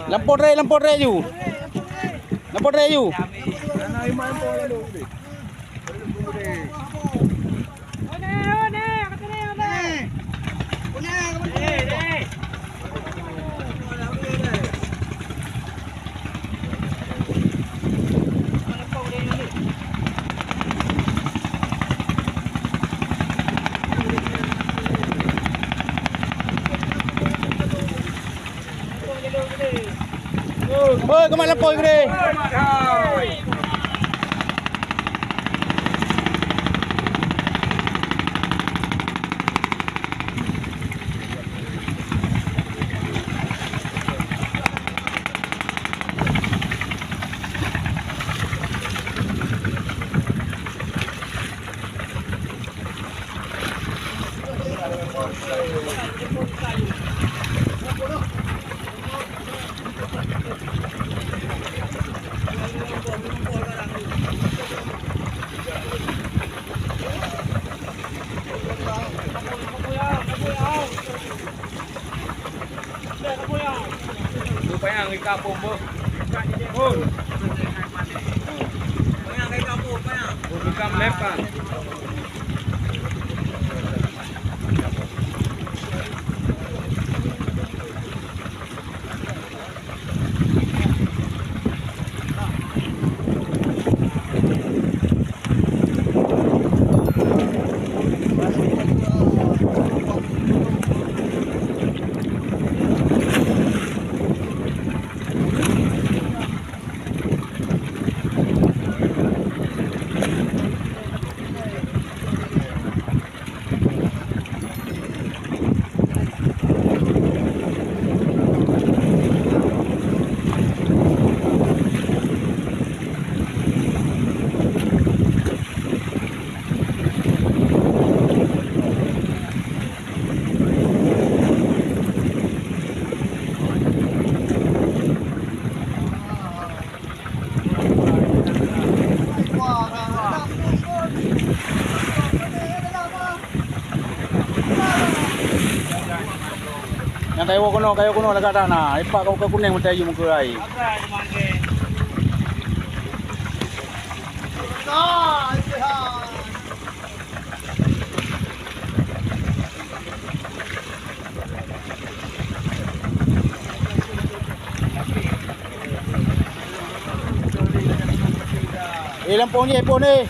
Lampor reju. Lampor reju. Ôi, có mày làm côi cái đi. Rupanya ngi kampung bu. Bun. Rupanya ngi kampung pa. Bukan lepas. Yang kayu kuno dekat tanah. Ipak kau kuning macam ayu muka ai. Lampung ni, iPhone ni.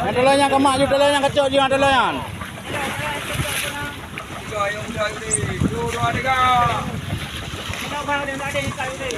Ada lah yang kemak juga, ada yang kecil juga, ada lah yang. Yang jadi, dua tiga. Kita bang ada yang ada kayu ni.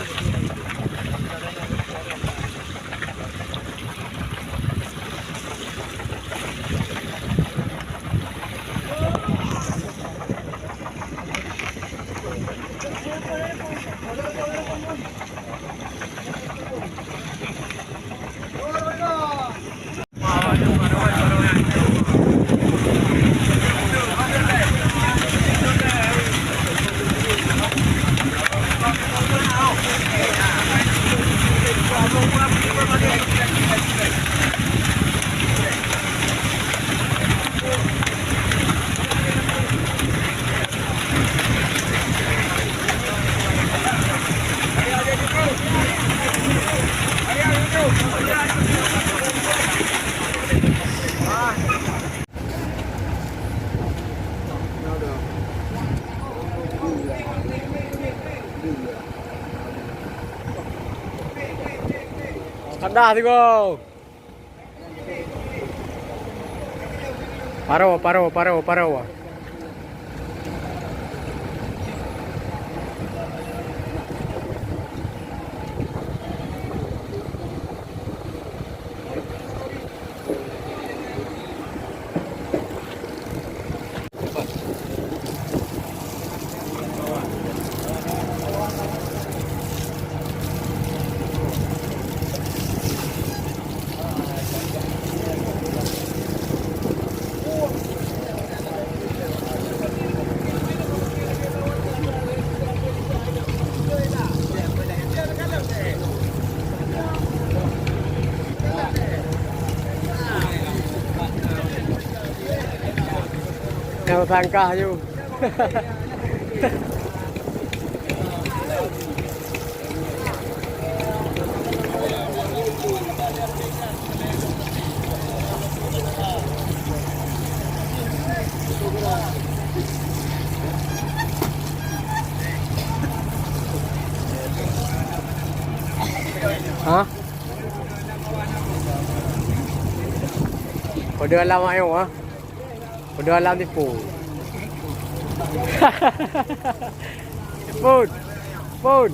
Kandah tigo. Paro. Yang sangkah je. Hah? Kode alam ayo ah. Kode alam tipu. Food. Food.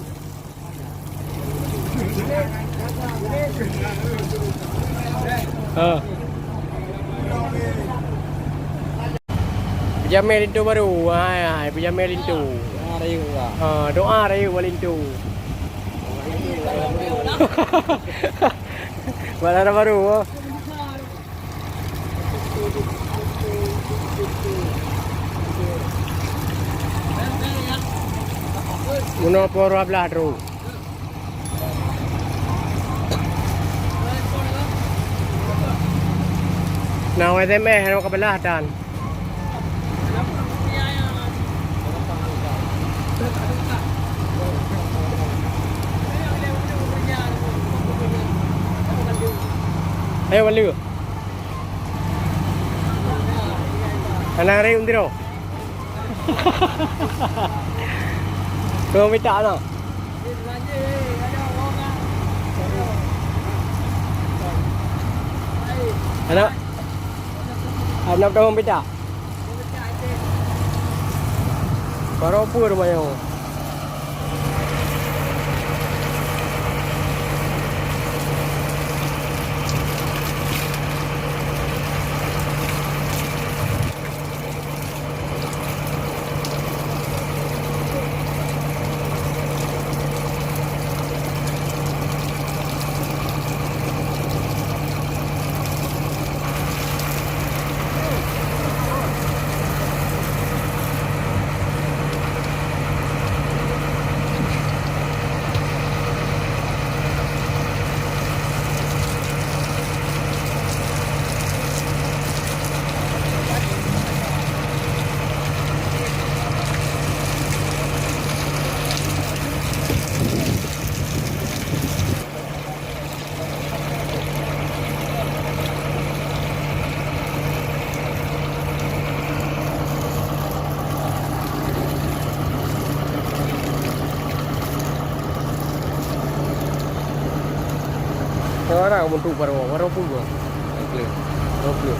Pijama lintu baru. Hai, pijama lintu. Doa rayu lintu. Malah baru. Muno poro belah ru. Nah, SMS nak ke belah dan. Ayo balik. Anak hari undiro. Kau minta apa? Anak kau minta. Baru apa rumahnya? Orang untuk baru pun gua. Okey.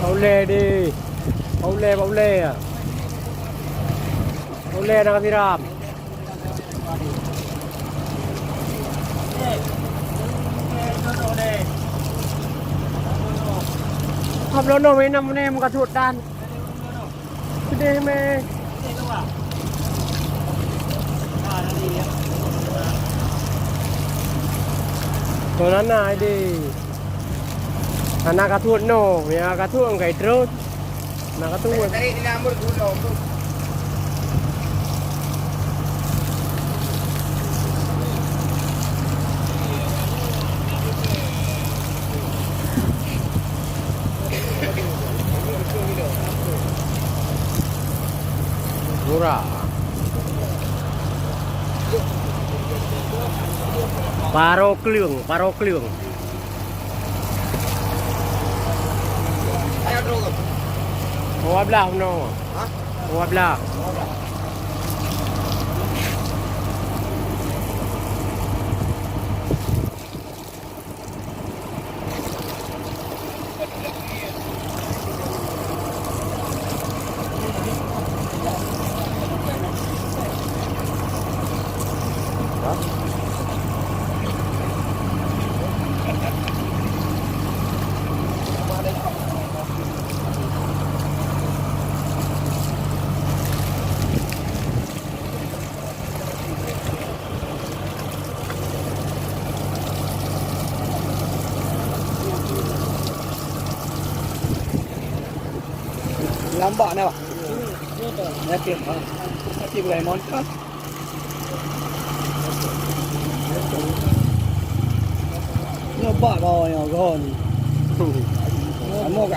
Boleh đi. Boleh à. Boleh nak siram. Hấp lớn rồi mấy năm em cả chuột đan. Cái đây mẹ. Thôi nó này đi. Anak katuan no, ya katuan kay terus. Anak katuan. Tadi di number dulu. murah. Paro Kleung. Ayo terus. Bawa belah no. Hah? Bawa belah. Lambat ni, Pak. Nanti boleh montar. Nampak kau yang kau ni.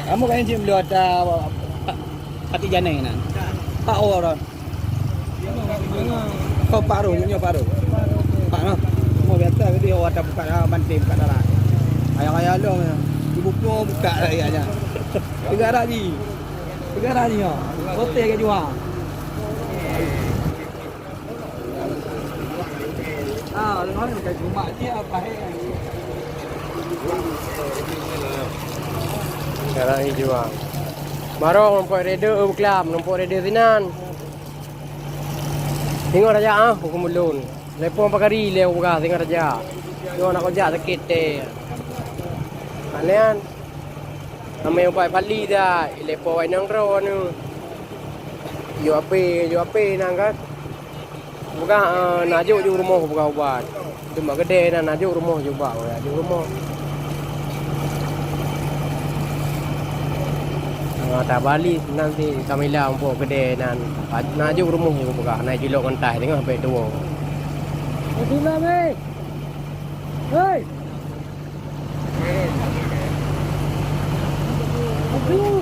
Kamu kan encik beli ada hati janai nan. Tak orang. Kau paruh, punya paruh. Pak noh. Mau biasa ke dia ada buka banting buka darah. Ayah-ayah long ibu pun buka ayahnya. Negara ni. Negara ni oh. Hotel ke jual. Nói là cái chủ mại chứ phải Sekarang ini jual. Marong nampak rider kelam, nampak rider sinan. Tengok raja ah, hukum mulun. Lepon pakari leu buka tengok raja. Yo nak kerja sakit teh. Kalian namanya upay pali dah, lepon wai nang ro anu. Yo ape nang kan. Buka najuk di rumah buka ubat. Cuma gede dan najuk rumah juga, najuk rumah. Tak balik nanti kami lah untuk gede dan najuk rumah juga buka. Naik julok kentai tengok sampai dua. Itulah meh. Hei. Aduh.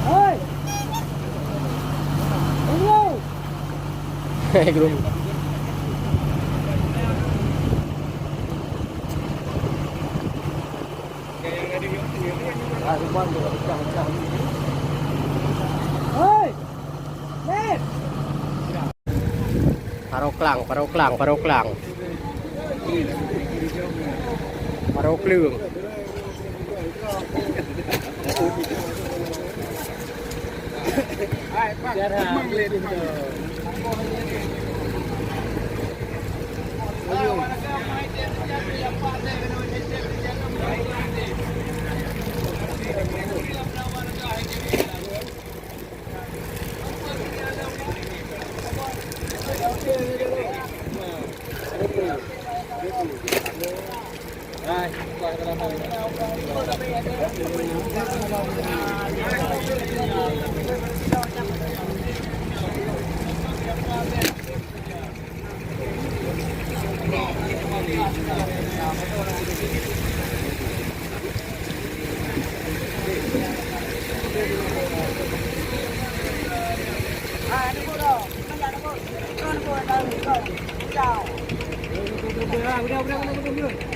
Hei. Hello. Hei guru. Hei. Net. Paroklang. Parok Kleung. Udah.